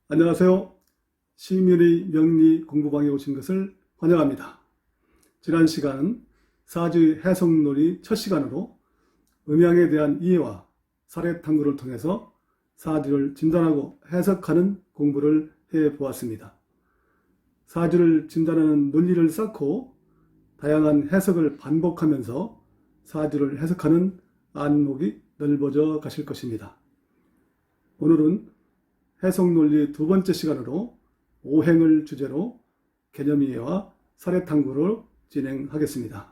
안녕하세요. 시민의 명리 공부방에 오신 것을 환영합니다. 지난 시간은 사주의 해석놀이 첫 시간으로 음양에 대한 이해와 사례 탐구를 통해서 사주를 진단하고 해석하는 공부를 해보았습니다. 사주를 진단하는 논리를 쌓고 다양한 해석을 반복하면서 사주를 해석하는 안목이 넓어져 가실 것입니다. 오늘은 해석논리 두 번째 시간으로 오행을 주제로 개념이해와 사례탐구를 진행하겠습니다.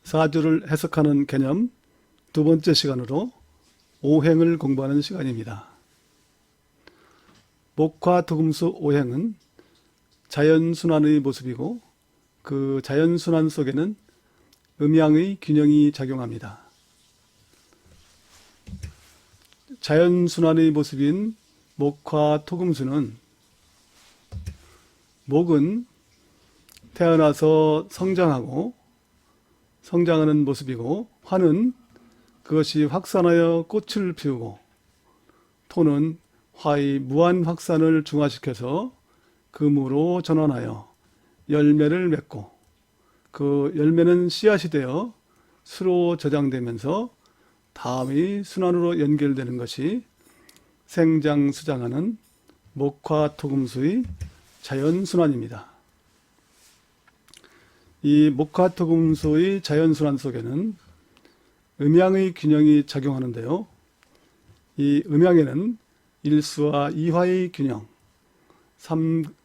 사주를 해석하는 개념 두 번째 시간으로 오행을 공부하는 시간입니다. 목화토금수 오행은 자연순환의 모습이고 그 자연순환 속에는 음양의 균형이 작용합니다. 자연순환의 모습인 목화토금수는 목은 태어나서 성장하는 모습이고, 화는 그것이 확산하여 꽃을 피우고, 토는 화의 무한 확산을 중화시켜서 금으로 전환하여 열매를 맺고, 그 열매는 씨앗이 되어 수로 저장되면서 다음의 순환으로 연결되는 것이 생장수장하는 목화토금수의 자연순환입니다. 이 목화토금수의 자연순환 속에는 음양의 균형이 작용하는데요. 이 음양에는 일수와 이화의 균형,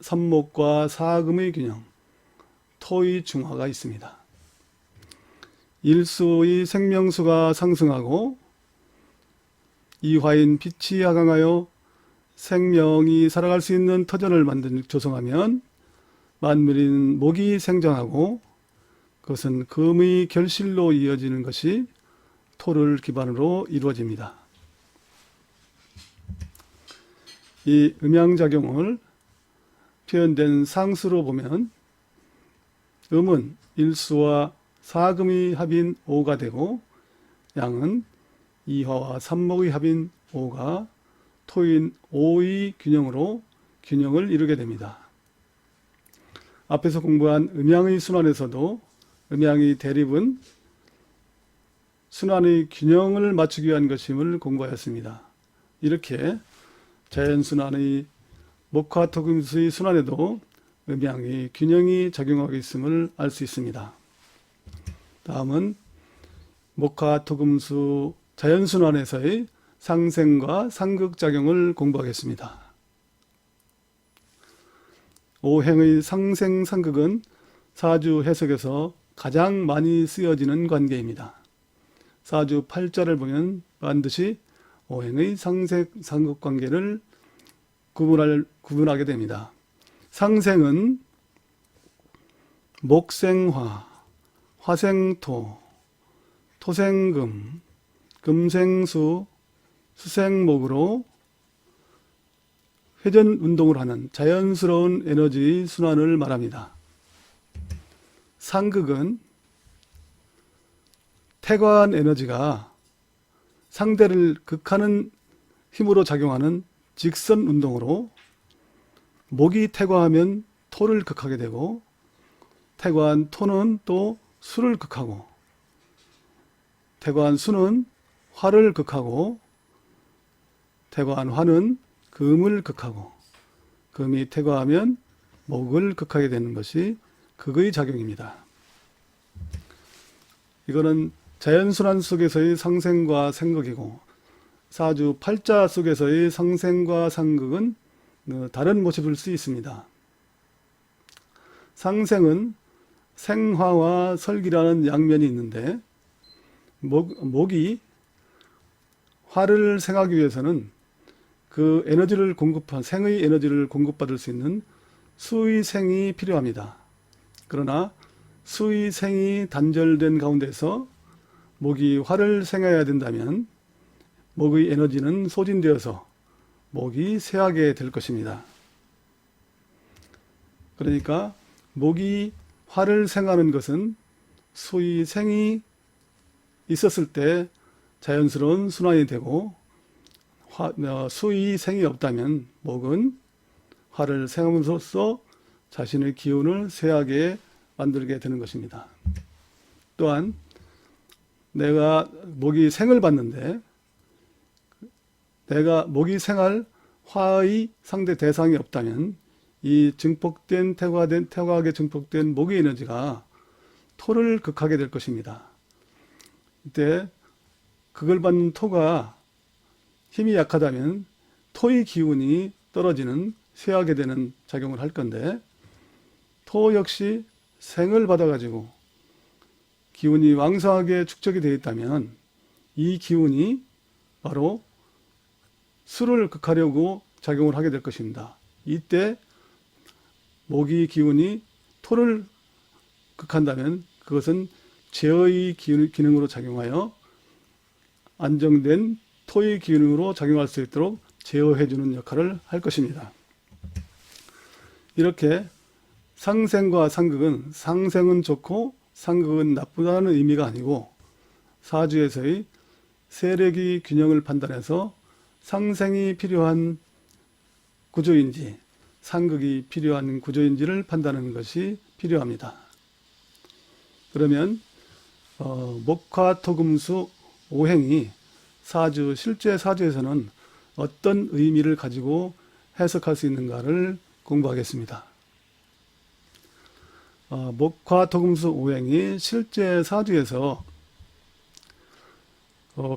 삼목과 사금의 균형, 토의 중화가 있습니다. 일수의 생명수가 상승하고 이화인 빛이 하강하여 생명이 살아갈 수 있는 터전을 조성하면 만물인 목이 생장하고, 그것은 금의 결실로 이어지는 것이 토를 기반으로 이루어집니다. 이 음양작용을 표현된 상수로 보면 음은 일수와 사금의 합인 오가 되고, 양은 이화와 삼목의 합인 오가 토인 오의 균형으로 균형을 이루게 됩니다. 앞에서 공부한 음양의 순환에서도 음양의 대립은 순환의 균형을 맞추기 위한 것임을 공부하였습니다. 이렇게 자연순환의 목화토금수의 순환에도 음양의 균형이 작용하고 있음을 알 수 있습니다. 다음은 목화토금수 자연순환에서의 상생과 상극작용을 공부하겠습니다. 오행의 상생상극은 사주 해석에서 가장 많이 쓰여지는 관계입니다. 사주 팔자를 보면 반드시 오행의 상생상극 관계를 구분하게 됩니다. 상생은 목생화, 화생토, 토생금, 금생수, 수생목으로 회전 운동을 하는 자연스러운 에너지의 순환을 말합니다. 상극은 태관 에너지가 상대를 극하는 힘으로 작용하는 직선 운동으로, 목이 태과하면 토를 극하게 되고, 태과한 토는 또 수를 극하고, 태과한 수는 화를 극하고, 태과한 화는 금을 극하고, 금이 태과하면 목을 극하게 되는 것이 극의 작용입니다. 이거는 자연순환 속에서의 상생과 상극이고, 사주 팔자 속에서의 상생과 상극은 다른 모습일 수 있습니다. 상생은 생화와 설기라는 양면이 있는데, 목이 화를 생하기 위해서는 그 에너지를 생의 에너지를 공급받을 수 있는 수의 생이 필요합니다. 그러나 수의 생이 단절된 가운데서 목이 화를 생해야 된다면 목의 에너지는 소진되어서 목이 쇠하게 될 것입니다. 그러니까 목이 화를 생하는 것은 수의 생이 있었을 때 자연스러운 순환이 되고, 수의 생이 없다면 목은 화를 생함으로써 자신의 기운을 쇠하게 만들게 되는 것입니다. 또한 내가 목이 생을 받는데 내가 목이 생할 화의 상대 대상이 없다면 이 증폭된 태화하게 증폭된 목의 에너지가 토를 극하게 될 것입니다. 이때 극을 받는 토가 힘이 약하다면 토의 기운이 떨어지는 쇠하게 되는 작용을 할 건데 토 역시 생을 받아가지고 기운이 왕성하게 축적이 되어 있다면 이 기운이 바로 수를 극하려고 작용을 하게 될 것입니다. 이때 목의 기운이 토를 극한다면 그것은 제어의 기능으로 작용하여 안정된 토의 기능으로 작용할 수 있도록 제어해주는 역할을 할 것입니다. 이렇게 상생과 상극은 상생은 좋고 상극은 나쁘다는 의미가 아니고 사주에서의 세력의 균형을 판단해서 상생이 필요한 구조인지 상극이 필요한 구조인지를 판단하는 것이 필요합니다. 그러면 목화토금수 오행이 실제 사주에서는 어떤 의미를 가지고 해석할 수 있는가를 공부하겠습니다. 목화토금수 오행이 실제 사주에서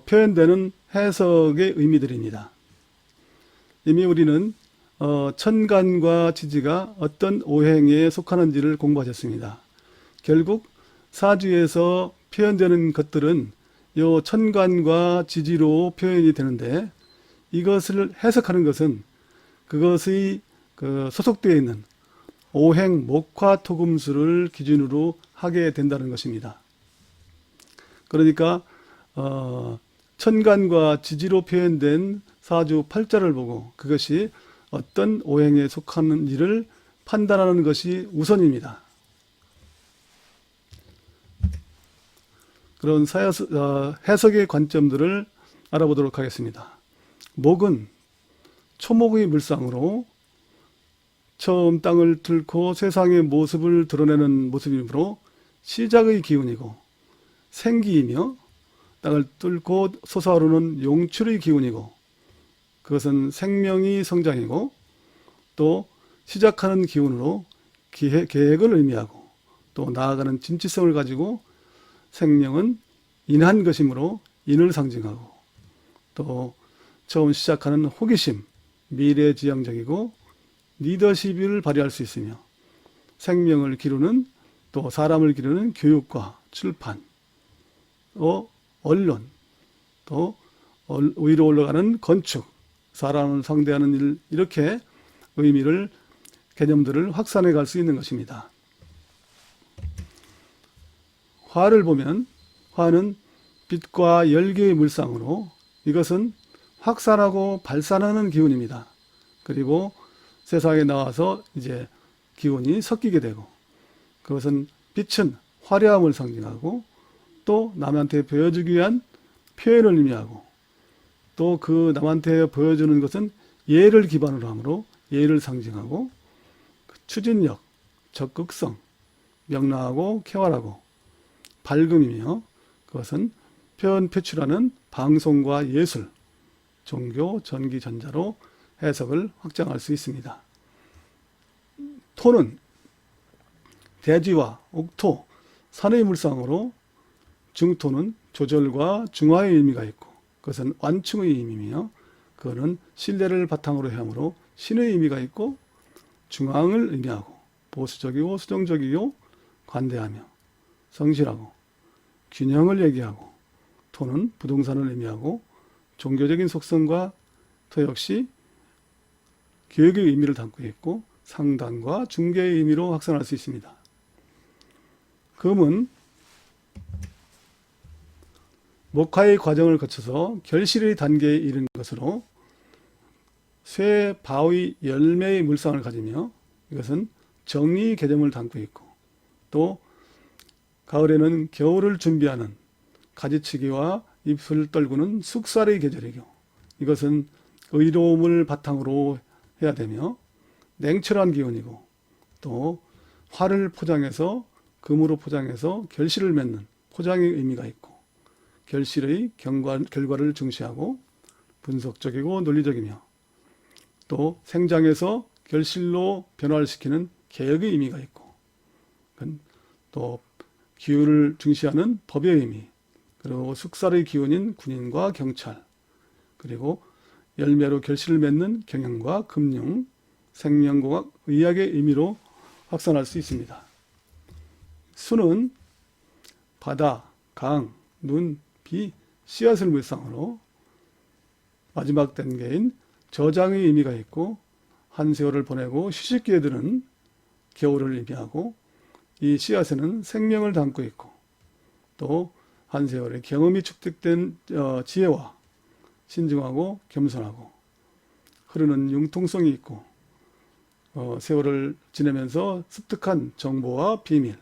표현되는 해석의 의미들입니다. 이미 우리는 천간과 지지가 어떤 오행에 속하는지를 공부하셨습니다. 결국 사주에서 표현되는 것들은 이 천간과 지지로 표현이 되는데 이것을 해석하는 것은 그것의 소속되어 있는 오행 목화토금수를 기준으로 하게 된다는 것입니다. 그러니까 천간과 지지로 표현된 사주 팔자를 보고 그것이 어떤 오행에 속하는지를 판단하는 것이 우선입니다. 그런 해석의 관점들을 알아보도록 하겠습니다. 목은 초목의 물상으로 처음 땅을 뚫고 세상의 모습을 드러내는 모습이므로 시작의 기운이고 생기이며 땅을 뚫고 솟아오르는 용출의 기운이고 그것은 생명이 성장이고 또 시작하는 기운으로 계획을 의미하고 또 나아가는 진취성을 가지고 생명은 인한 것이므로 인을 상징하고 또 처음 시작하는 호기심, 미래지향적이고 리더십을 발휘할 수 있으며 생명을 기르는 또 사람을 기르는 교육과 출판, 언론, 또 위로 올라가는 건축, 사람을 상대하는 일 이렇게 개념들을 확산해 갈 수 있는 것입니다. 화를 보면 화는 빛과 열기의 물상으로 이것은 확산하고 발산하는 기운입니다. 그리고 세상에 나와서 이제 기운이 섞이게 되고 그것은 빛은 화려함을 상징하고 또 남한테 보여주기 위한 표현을 의미하고 또 그 남한테 보여주는 것은 예를 기반으로 하므로 예를 상징하고 추진력, 적극성, 명랑하고 쾌활하고 밝음이며 그것은 표현 표출하는 방송과 예술, 종교, 전기, 전자로 해석을 확장할 수 있습니다. 토는 대지와 옥토, 산의 물상으로 중토는 조절과 중화의 의미가 있고 그것은 완충의 의미며 그거는 신뢰를 바탕으로 하므로 신의 의미가 있고 중앙을 의미하고 보수적이고 수정적이고 관대하며 성실하고 균형을 얘기하고 토는 부동산을 의미하고 종교적인 속성과 토 역시 교육의 의미를 담고 있고 상담과 중개의 의미로 확산할 수 있습니다. 금은 목화의 과정을 거쳐서 결실의 단계에 이른 것으로 쇠, 바위, 열매의 물상을 가지며 이것은 정리의 개념을 담고 있고 또 가을에는 겨울을 준비하는 가지치기와 잎을 떨구는 숙살의 계절이고 이것은 의로움을 바탕으로 해야 되며 냉철한 기운이고 또 화를 포장해서 금으로 포장해서 결실을 맺는 포장의 의미가 있고 결실의 결과를 중시하고 분석적이고 논리적이며 또 생장에서 결실로 변화를 시키는 개혁의 의미가 있고 또 기후를 중시하는 법의 의미 그리고 숙살의 기운인 군인과 경찰 그리고 열매로 결실을 맺는 경영과 금융, 생명공학, 의학의 의미로 확산할 수 있습니다. 수는 바다, 강, 눈, 비, 씨앗을 물상으로 마지막 단계인 저장의 의미가 있고 한 세월을 보내고 휴식기에 드는 겨울을 의미하고 이 씨앗에는 생명을 담고 있고 또 한 세월의 경험이 축적된 지혜와 신중하고 겸손하고 흐르는 융통성이 있고 세월을 지내면서 습득한 정보와 비밀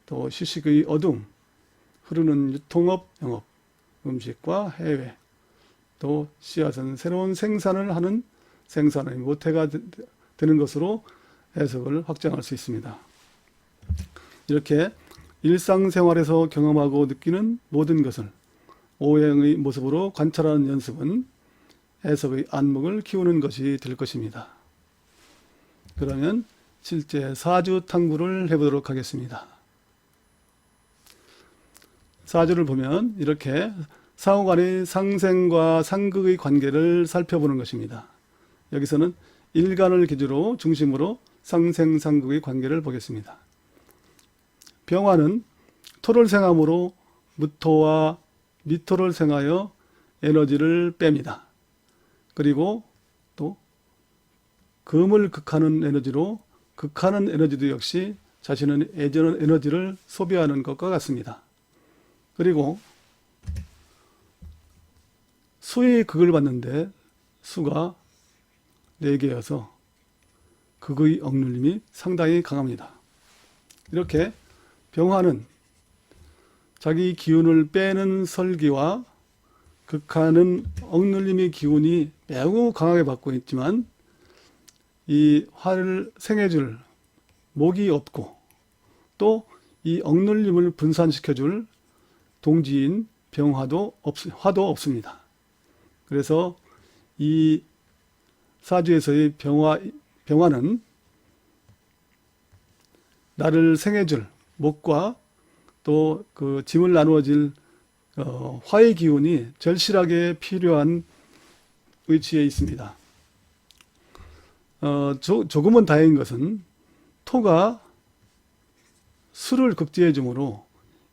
또 휴식의 어둠 흐르는 유통업 영업 음식과 해외 또 씨앗은 새로운 생산을 하는 생산의 모태가 되는 것으로 해석을 확장할 수 있습니다. 이렇게 일상생활에서 경험하고 느끼는 모든 것을 오행의 모습으로 관찰하는 연습은 해석의 안목을 키우는 것이 될 것입니다. 그러면 실제 사주 탐구를 해보도록 하겠습니다. 사주를 보면 이렇게 상호간의 상생과 상극의 관계를 살펴보는 것입니다. 여기서는 일간을 기준으로 중심으로 상생상극의 관계를 보겠습니다. 병화는 토를 생함으로 무토와 미토를 생하여 에너지를 뺍니다. 그리고 또 금을 극하는 에너지로 극하는 에너지도 역시 자신의 예전 에너지를 소비하는 것과 같습니다. 그리고 수의 극을 봤는데 수가 4개여서 극의 억눌림이 상당히 강합니다. 이렇게 병화는 자기 기운을 빼는 설기와 극하는 억눌림의 기운이 매우 강하게 받고 있지만 이 화를 생해줄 목이 없고 또 이 억눌림을 분산시켜줄 동지인 화도 없습니다. 그래서 이 사주에서의 병화는 나를 생해줄 목과 또 그 짐을 나누어질 화의 기운이 절실하게 필요한 위치에 있습니다. 조금은 다행인 것은 토가 수를 극제해 주므로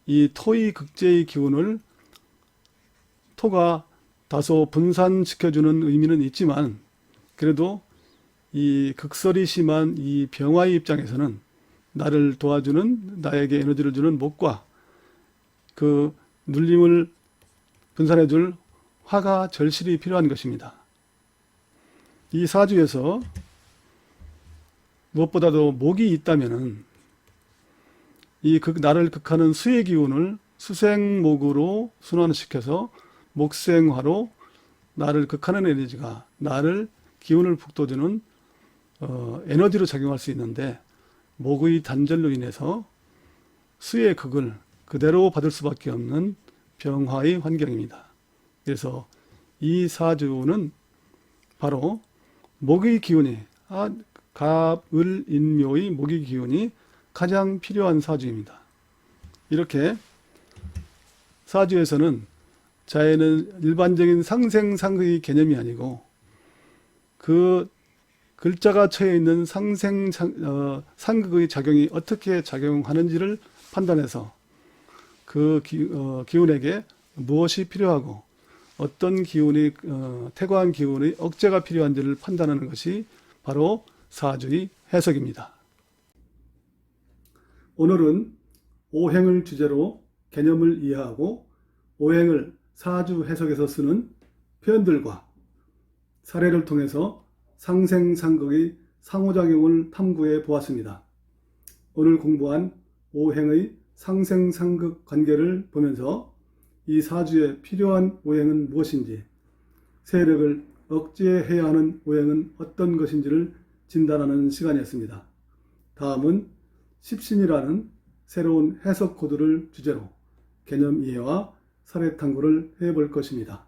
이 토의 극제의 기운을 토가 다소 분산시켜주는 의미는 있지만 그래도 이 극설이 심한 이 병화의 입장에서는 나를 도와주는 나에게 에너지를 주는 목과 그 눌림을 분산해줄 화가 절실히 필요한 것입니다. 이 사주에서 무엇보다도 목이 있다면은 이 나를 극하는 수의 기운을 수생목으로 순환시켜서 목생화로 나를 극하는 에너지가 나를 기운을 북돋우는 에너지로 작용할 수 있는데 목의 단절로 인해서 수의 극을 그대로 받을 수밖에 없는 병화의 환경입니다. 그래서 이 사주는 바로 목의 기운이 갑을인묘의 목의 기운이 가장 필요한 사주입니다. 이렇게 사주에서는 자해는 일반적인 상생상극의 개념이 아니고 그 글자가 처해 있는 상극의 작용이 어떻게 작용하는지를 판단해서 그 기운에게 무엇이 필요하고 어떤 기운이 태거한 기운의 억제가 필요한지를 판단하는 것이 바로 사주의 해석입니다. 오늘은 오행을 주제로 개념을 이해하고 오행을 사주 해석에서 쓰는 표현들과 사례를 통해서 상생상극의 상호작용을 탐구해 보았습니다. 오늘 공부한 오행의 상생상극 관계를 보면서 이 사주에 필요한 오행은 무엇인지, 세력을 억제해야 하는 오행은 어떤 것인지를 진단하는 시간이었습니다. 다음은 십신이라는 새로운 해석 코드를 주제로 개념 이해와 사례 탐구를 해볼 것입니다.